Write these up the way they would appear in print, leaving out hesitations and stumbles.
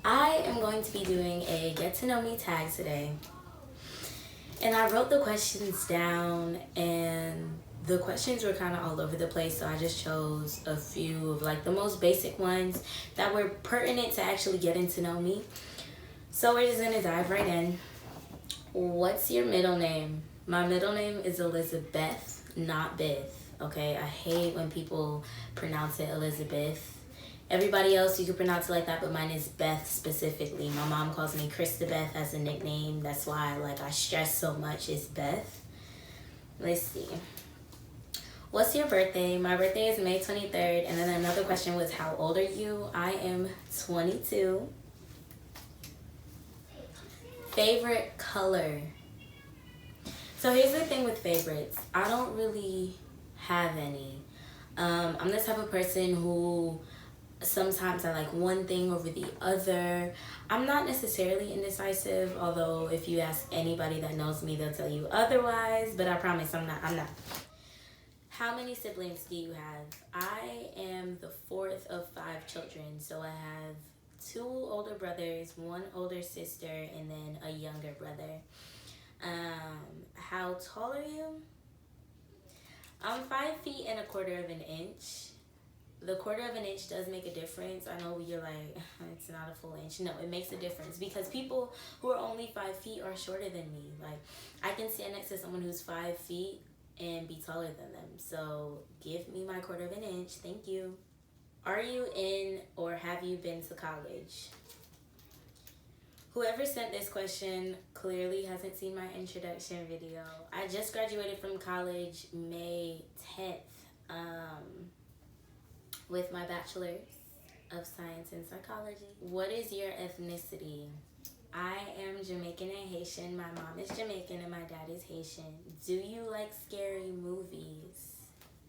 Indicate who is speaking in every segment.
Speaker 1: I am going to be doing a get to know me tag today. And I wrote the questions down, and the questions were kind of all over the place, so I just chose a few of like the most basic ones that were pertinent to actually getting to know me. So we're just gonna dive right in. What's your middle name? My middle name is Elizabeth, not Beth. Okay, I hate when people pronounce it Elizabeth. Everybody else you can pronounce it like that, but mine is Beth specifically. My mom calls me Krista Beth as a nickname. That's why I stress so much is Beth. Let's see. What's your birthday? My birthday is May 23rd. And then another question was, how old are you? I am 22. Favorite color? So here's the thing with favorites. I don't really have any. I'm the type of person who sometimes I like one thing over the other. I'm not necessarily indecisive, although if you ask anybody that knows me, they'll tell you otherwise, but I promise I'm not. How many siblings do you have? I am the fourth of five children, so I have two older brothers, one older sister, and then a younger brother. How tall are you? I'm 5 feet and a quarter of an inch. The quarter of an inch does make a difference. I know you're like, it's not a full inch. No, it makes a difference because people who are only 5 feet are shorter than me. Like, I can stand next to someone who's 5 feet and be taller than them. So give me my quarter of an inch. Thank you. Are you in or have you been to college? Whoever sent this question clearly hasn't seen my introduction video. I just graduated from college May 10th. With my bachelor's of science in psychology. What is your ethnicity? I am Jamaican and Haitian. My mom is Jamaican and my dad is Haitian. Do you like scary movies?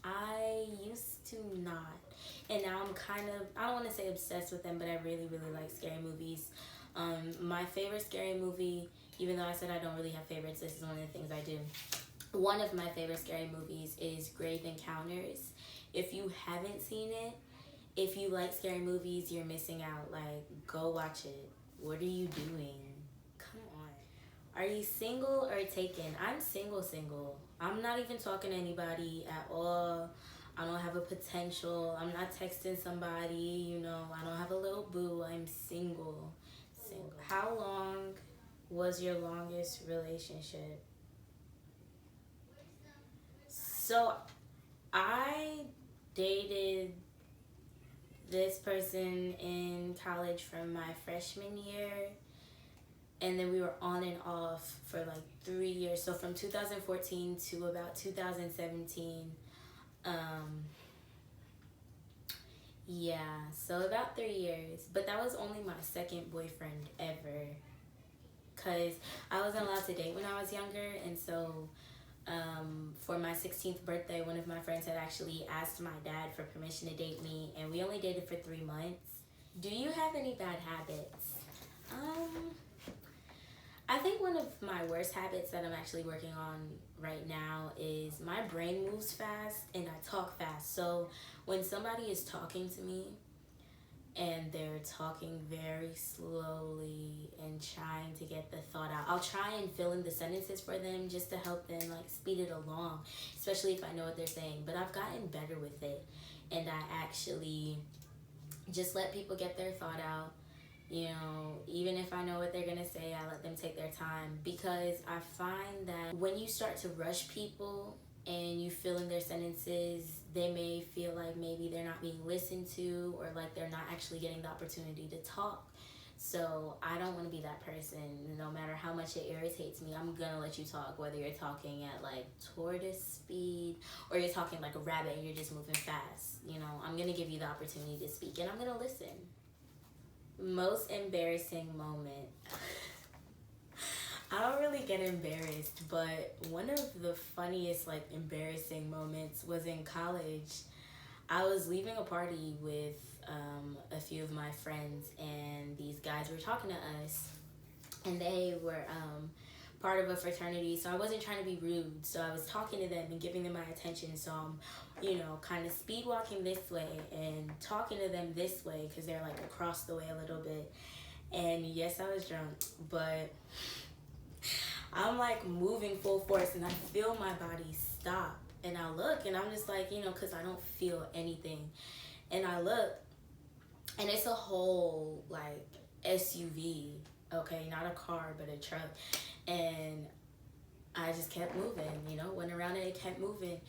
Speaker 1: I used to not. And now I'm kind of, I don't want to say obsessed with them, but I really, really like scary movies. My favorite scary movie, even though I said I don't really have favorites, this is one of the things I do. One of my favorite scary movies is Grave Encounters. If you haven't seen it, if you like scary movies, you're missing out. Like, go watch it. What are you doing? Come on. Are you single or taken? I'm single. I'm not even talking to anybody at all. I don't have a potential. I'm not texting somebody, I don't have a little boo. I'm single. How long was your longest relationship? So I dated this person in college from my freshman year, and then we were on and off for like 3 years. So from 2014 to about 2017. Yeah, so about 3 years. But that was only my second boyfriend ever, because I wasn't allowed to date when I was younger, and so for my 16th birthday, one of my friends had actually asked my dad for permission to date me, and we only dated for 3 months. Do you have any bad habits? I think one of my worst habits that I'm actually working on right now is my brain moves fast and I talk fast. So when somebody is talking to me and they're talking very slowly and trying to get the thought out, I'll try and fill in the sentences for them just to help them speed it along, especially if I know what they're saying. But I've gotten better with it, and I actually just let people get their thought out. Even if I know what they're gonna say, I let them take their time, because I find that when you start to rush people and you fill in their sentences, they may feel like maybe they're not being listened to, or like they're not actually getting the opportunity to talk. So I don't want to be that person. No matter how much it irritates me, I'm gonna let you talk, whether you're talking at tortoise speed or you're talking like a rabbit and you're just moving fast. I'm gonna give you the opportunity to speak, and I'm gonna listen. Most embarrassing moment. I don't really get embarrassed, but one of the funniest embarrassing moments was in college. I was leaving a party with a few of my friends, and these guys were talking to us, and they were part of a fraternity, so I wasn't trying to be rude. So I was talking to them and giving them my attention. So I'm, kind of speed walking this way and talking to them this way, because they're across the way a little bit. And yes, I was drunk, but I'm like moving full force and I feel my body stop. And I look and I'm just like, because I don't feel anything. And I look and it's a whole like SUV, okay, not a car, but a truck. And I just kept moving, went around and it kept moving.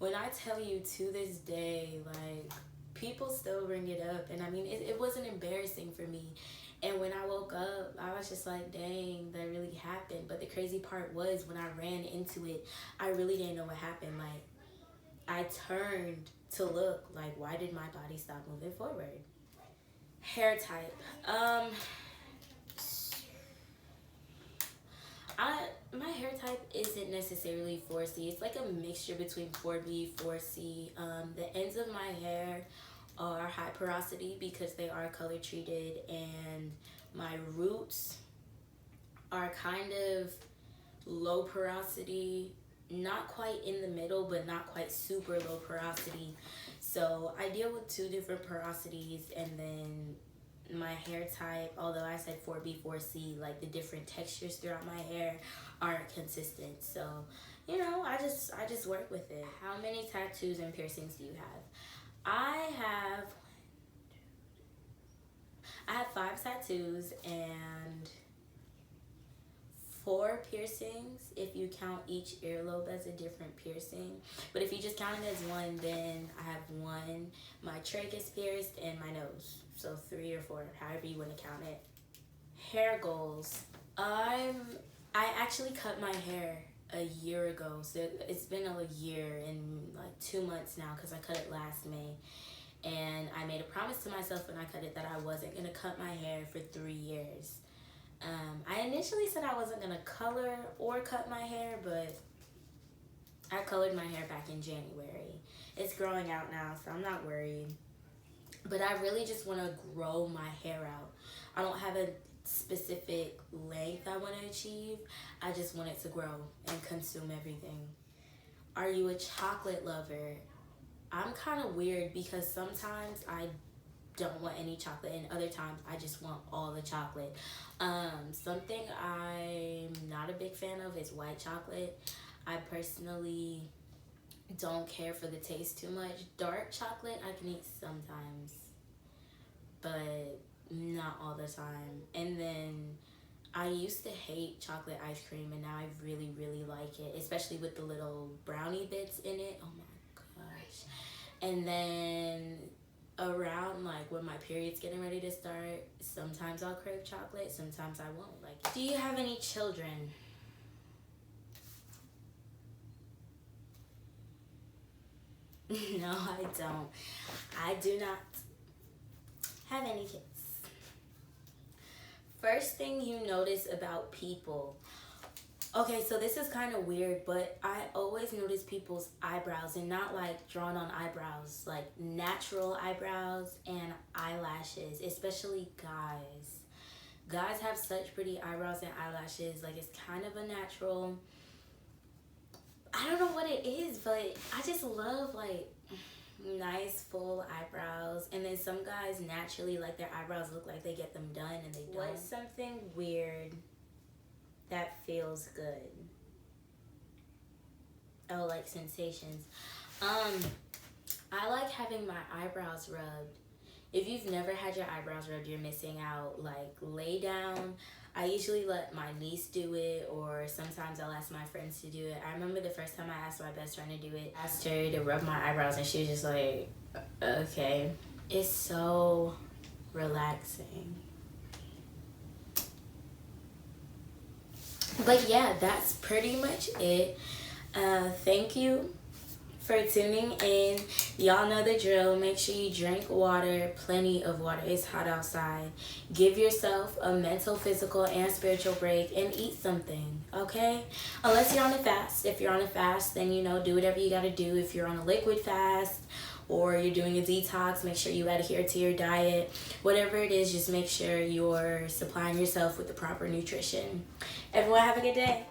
Speaker 1: When I tell you to this day, like, people still bring it up. And I mean, it wasn't embarrassing for me. And when I woke up, I was just like, dang, that really happened. But the crazy part was when I ran into it, I really didn't know what happened. Like, I turned to look, like, why did my body stop moving forward? Hair type. My hair type isn't necessarily 4C. It's like a mixture between 4B, 4C. The ends of my hair are high porosity because they are color treated, and my roots are kind of low porosity, not quite in the middle, but not quite super low porosity. So I deal with two different porosities, and then my hair type, although I said 4B, 4C, like the different textures throughout my hair aren't consistent. So, I just work with it. How many tattoos and piercings do you have? I have 5 tattoos and 4 piercings if you count each earlobe as a different piercing. But if you just count it as one, then I have 1. My trach is pierced and my nose. So 3 or 4, however you want to count it. Hair goals. I actually cut my hair a year ago. So it's been a year and like 2 months now because I cut it last May. And I made a promise to myself when I cut it that I wasn't going to cut my hair for 3 years. I initially said I wasn't going to color or cut my hair, but I colored my hair back in January. It's growing out now, so I'm not worried. But I really just want to grow my hair out. I don't have a specific length I want to achieve. I just want it to grow and consume everything. Are you a chocolate lover? I'm kind of weird because sometimes I don't want any chocolate and other times I just want all the chocolate. Something I'm not a big fan of is white chocolate. I personally don't care for the taste too much. Dark chocolate I can eat sometimes, but not all the time. And then I used to hate chocolate ice cream and now I really, really like it, especially with the little brownie bits in it. Oh my gosh. And then around like when my period's getting ready to start, sometimes I'll crave chocolate, sometimes I won't like it. Do you have any children? No, I don't. I do not have any kids. First thing you notice about people. Okay, so this is kind of weird, but I always notice people's eyebrows, and not like drawn on eyebrows, like natural eyebrows and eyelashes, especially guys. Guys have such pretty eyebrows and eyelashes, like it's kind of a natural. I don't know what it is, but I just love like nice full eyebrows. And then some guys naturally like their eyebrows look like they get them done and they don't. What's something weird that feels good? Oh, like sensations. I like having my eyebrows rubbed. If you've never had your eyebrows rubbed, you're missing out. Like, lay down. I usually let my niece do it, or sometimes I'll ask my friends to do it. I remember the first time I asked my best friend to do it. I asked her to rub my eyebrows and she was just like, okay. It's so relaxing. But yeah, that's pretty much it. Thank you for tuning in. Y'all know the drill. Make sure you drink water, plenty of water. It's hot outside. Give yourself a mental, physical, and spiritual break and eat something, okay? Unless you're on a fast. If you're on a fast, then do whatever you gotta do. If you're on a liquid fast or you're doing a detox, make sure you adhere to your diet. Whatever it is, just make sure you're supplying yourself with the proper nutrition. Everyone have a good day.